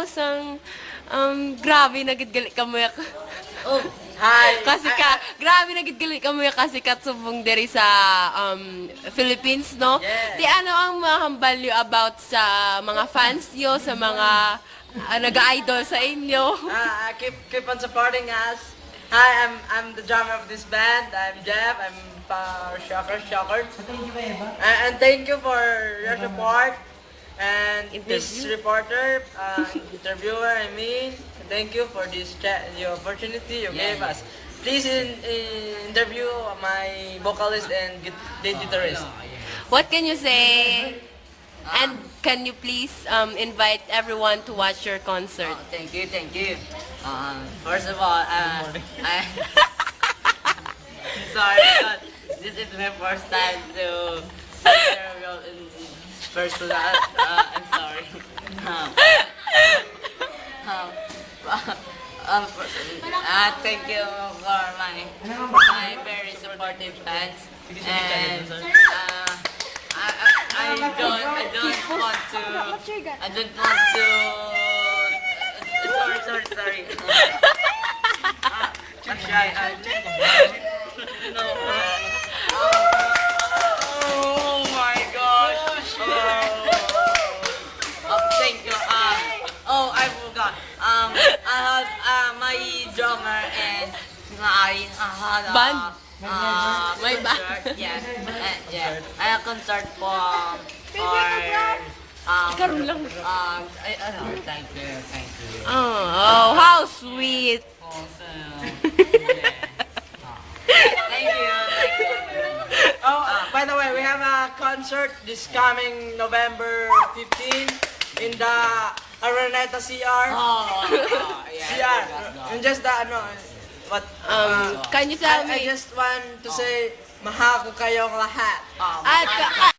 sang grabe na gid gali kamuya. Oh, hi. Kasi grabe na gid gali kamuya kasi katsubong diri sa Philippines, no? Yes. Di ano ang mahambalyo about sa mga fans niyo, sa mga nag-idol sa inyo? Keep on supporting us. Hi, I'm the drummer of this band. I'm Jeff. I'm Shocker. And thank you for your support. And this reporter, interviewer, thank you for this the opportunity you gave us. Please interview my vocalist and lead guitarist. What can you say? And can you please invite everyone to watch your concert? Thank you. First of all, sorry, but this is my first time to interview in person. I'm sorry. Thank you for my very supportive fans, and I don't want to. Sorry. I'm shy. No. Oh my gosh. Thank you. I forgot. I had my drummer and I had Band? My band. concert. Yeah. I had concert for Karoon lang. thank you. Oh, how sweet. Thank you. Oh, by the way, we have a concert this coming November 15 in the Araneta CR. CR. And just the what? Can you tell I me? just want to say mahal ko kayong lahat. At